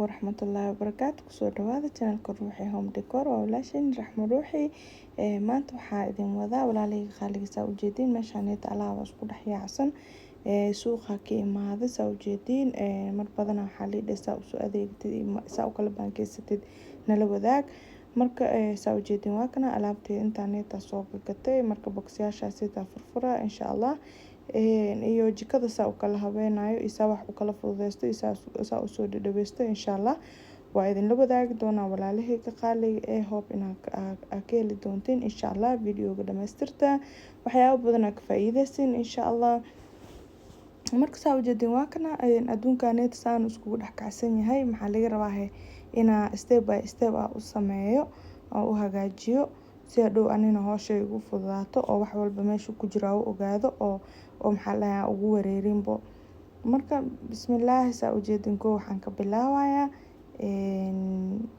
waraxmatullaahi wabarakaatu. Kusoo dhawaada channelka Ruuxi Home Decor waa walaashin Raxmo Ruuxi. Maanta waxaa idin wadaa walaalahayga qaaliga saa ujeediin meeshaan alaab isku dhex yaacsan suuqa ka imaaday saa ujeediin mar badan waxaa liidhay saa u soo adeegtid saa u kala baankeysid nala wadaag marka saa ujeediin waa kana alaabtii internet soo gatay marka boxyaashaas sida furfura insha Allah iyo jikada saa u kala habeenayo isa wax u kala fududeysto isa u soo dhadhaweysto insha Allah waa idin la wadaagi doonaa walaalahayga qaaliga hope inaad ka heli doontiin insha Allah videoga dhamaystirta waxyaabo badan ka faa'iideysin insha Allah marka saa ujeedin waa kana adduunkaneed saan isku dhex kacsan yahay maxaa laga rabaa ina step by step u sameeyo oo u hagaajiyo si hadhow anina hawshay ugu fududaato oo wax walba meesha ku jira oo ogaado oo maxaa la ugu wareerinbo marka bismillaah saa ujeedin ko waxaan ka bilaabayaa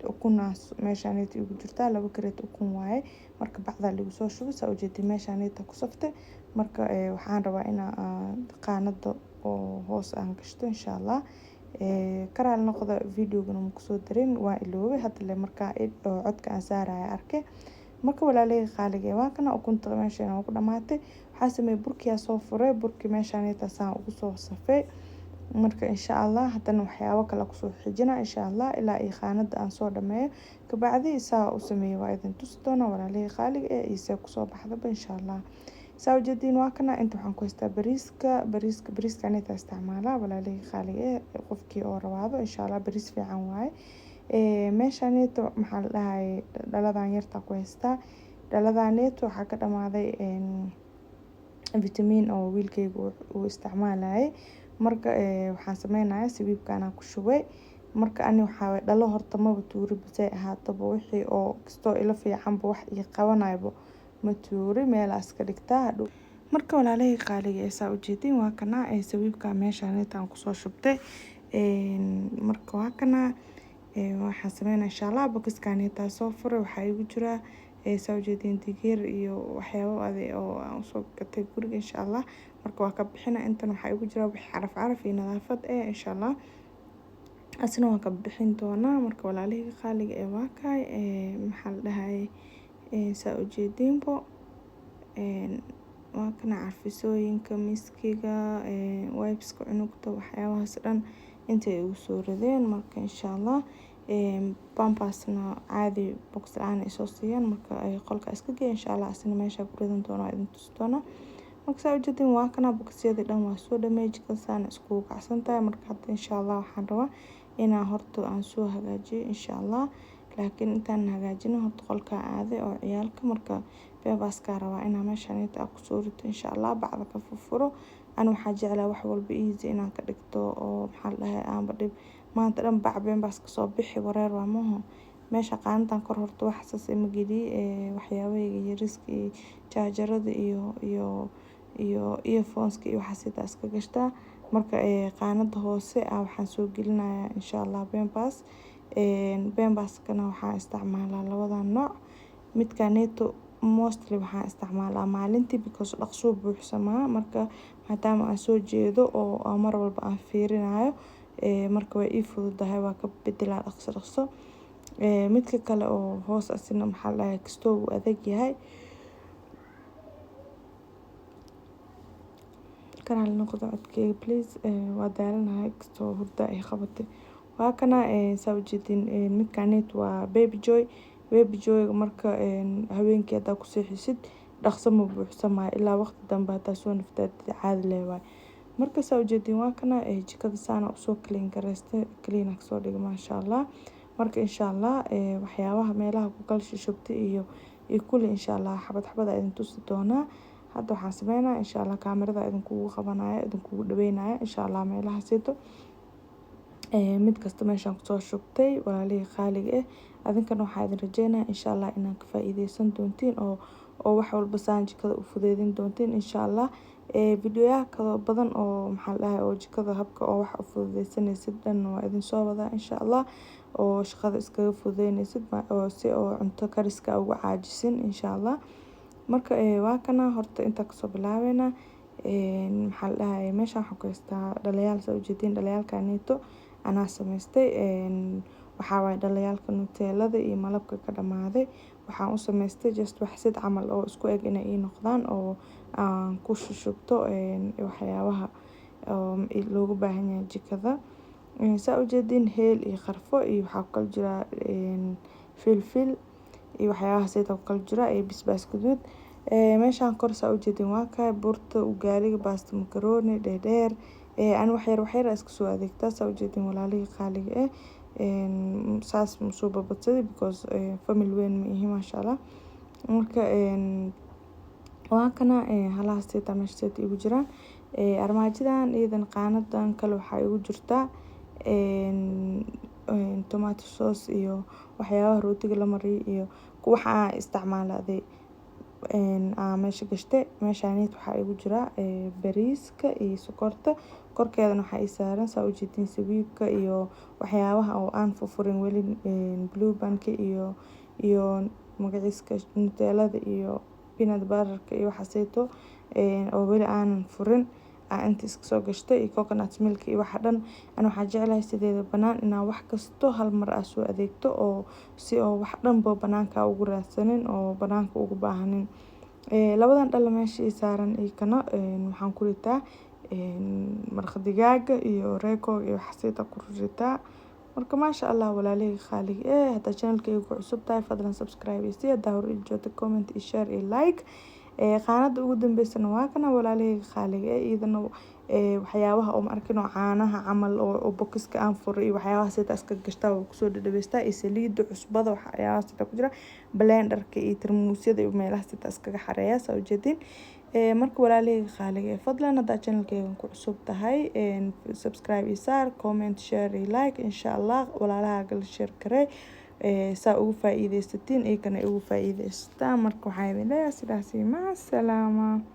ukunaas meeshaan ay ugu jirtaa laba kareet ukun waaye marka bacda lagu soo shubo saa ujeedin meeshaan ay ku saftay marka waxaan rabaa ina qaanada oo hoos aan gashto insha Allah karaal noqda videogan ma kusoo darin waa iloobe hadda le marka codka aan saaraya arkay marka walaalahayga qaaliga waa kana ukunta meeshaan ku dhamaatay waxaa sameeyay burkiya soo furay burki meeshaan ay taasaan ugu soo safay marka insha Allah hadana waxyaabo kale ku soo xijina insha Allah ilaa ay qaanada aan soo dhameeyo ka bacdi saa u sameeyo waa idin tusi doona walaalahayga qaaliga isa ku soo baxdaba insha Allah saa ujeedin waa kana inta waxaan ku haystaa bariiska inta isticmaalaa walaalahayga qaaliga qofkii oo rabaado insha Allah bariis fiican waaye meeshaan maxaa la dhahay dhaladan yarta ku haystaa dhaladaaneeto waxaa ka dhamaaday vitamin oo wiilkaygu uu isticmaalayay marka waxaan sameynayaa sabiibkaana ku shubay marka ani waxa dhalo horta ma tuuri bisay ahaataba wixii oo kasto ila fiicanba wax ii qabanaybo ma tuuri meelaas ka dhigtaa hadhow marka walaalahayga qaaliga saa ujeedin waa kana sabiibka meeshaan intaan ku soo shubtay marka waa kana waxaan sameynaa insha Allah boxkaan inta soo furay waxa igu jira saa ujeedin digir iyo waxyaabo oo aan soo gatay guriga insha Allah marka waa ka bixina intan waxa igu jira wax caraf iyo nadaafad insha Allah asna waan ka bixin doonaa marka walaalahayga qaaliga waa kay maxaa la dhahay saa ujeedin waa kana carfisooyinka miskiga wipeska cunugta waxyaabahaas dhan intay ugu soo radeen marka insha Allah pampasna caadi box aan soo siiyaan marka ay qolka iska geeyaan insha Allah asna meesha ku ridan doona idin tusi doona marka saa ujeedin waa kana boxyada dhan waa soo damage ka saan isku kacsantahay marka hadda insha Allah waxaan rabaa inaan horta aan soo hagaajiyo insha Allah laakiin intaan hagaajino horta qolka aaday oo ciyaalka marka pampaska rabaa inaan meeshaan inta ku soo rito insha Allah bacda ka furfuro aan waxa jeclaa wax walba easy inaan ka dhigto oo maxaa la dhahay aan badhib maanta dhan pampas ka soo bixi wareer waa maaha meesha qaantan kor horta wax saas ma geli waxyaabayga yariski chargerada iyo earphoneska iyo waxa sidaas ka gashtaa marka qaanada hoose waxaan soo gelinayaa insha Allah pampaskana waxaan isticmaalaa labada nooc midkaaneeto mostly waxaan isticmaalaa maalintii because dhaqso buuxsamaa marka maadaama aan soo jeedo oo mar walba aan fiirinayo marka way ii fududahay waa ka bedelaa dhaqso midka kale oo hoos asina maxaa la dhahay kasto uu adag yahay kanaal noqdo codkayga please waa daalanahay kasto hurda ay qabatay waa kana saa ujeedin midkaaneet waa baby joy marka habeenkii hada ku seexisid dhaqso ma buuxsamaa ilaa waqti dambe hada soo naftaad caadi leeyahay marka saa ujeedin waa kana jikada saana u soo clean soo dhigo ma sha Allah marka insha Allah waxyaabaha meelaha ku kala shubtay iyo kulli insha Allah xabad idin tusi doona hadda waxaan sameynaa insha Allah kaamirada idin kugu qabanaya idin kugu dhaweynaya insha Allah meelaha sito mid kasta meeshaan ku soo shubtay walaalahayga qaaliga adinkana waxaa idin rajeynayaa insha Allah inaan ka faa'iideysan doontiin oo wax walba saan jikada u fudeedin doontiin insha Allah videoyaha kala badan oo maxaa la dhahay oo jikada habka oo wax u fududeysanaysid dhan waa idin soo wadaa insha Allah oo shaqada iskaga fududeynaysid oo si oo cunto kariska ugu caajisin insha Allah marka waa kana horta inta ka soo bilaabeena maxaa la dhahay meeshaan waxaan ku haystaa dhalayaal soo jeedin dhalayaalkaanito anaa samaystay waxaa waaye dhalayaalka nuteelada iyo malabka ka dhamaaday waxaan u samaystay just wax sid camal oo isku eg inay ii noqdaan oo aan ku shushubto waxyaabaha loogu baahan yahay jikada saa ujeedin heel iyo qarfo iyo waxaa ku kala jira filfil iyo waxyaabaha sida ku kala jira iyo basbaas gaduud meeshaan kor saa ujeedin waa kaay burta ugaaliga baasta makaroni dheer aan waxyar iska soo adeegtaa saa ujeedin walaalihii qaaliga saas musoo babadsaday because family weyn ma ihi maasha allah marka waa kana halahaas sida meesha sida igu jiraan armaajadan iyadan qaanadan kale waxaa igu jirtaa tomato sauce iyo waxyaabaha rootiga la mariyo iyo waxa aan isticmaalay meesha gashte meeshaan waxaa igu jira bariiska iyo sokorta korkeedana waxaa ii saaran saa ujeedin sabiibka iyo waxyaabaha oo aan furfurin weli blue bank iyo magaciiska nuteelada iyo peanut butterka iyo waxaaseeto oo weli aanan furin inta iska soo gashtay iyo coconut milk iyo waxa dhan ana waxaa jeclahay sideeda banaan inaan wax kasto hal mar soo adeegto oo si oo wax dhanba banaanka ugu raadsanin oo banaanka ugu baahanin labadan dhalo meesha ii saaran kana waxaan ku ritaa maraq digaaga iyo reeko iyo waxaaseeta ku ritaa marka maasha allah walaalihii qaaliga hadda channelkayga ku cusub tahay fadlan subscribe iyo haddaa hore ii joogto comment iyo share iyo like qaanada ugu dambeysana waa kana walaalihii qaaliga iyadana waxyaabaha oo markin oo caanaha camal oo bokiska aan furay waxyaabaha sida iska gashtaa oo kusoo dhadhabeystaa iyo saliid cusbada waxyaabaha sida ku jira blenderka iyo tarmuusyada iyo meelaha sida iskaga xareeyaa soo jeedin marka walaalihii qaaliga fadlan hadda channelkayga ku cusub tahay subscribe iyo share comment share iyo like insha allah walaalaha gal share karey saa ugu faa'iideysatiin iyagana ugu faa'iideystaan marka waxaan idin leeyahay sidaas iyo maca salaama.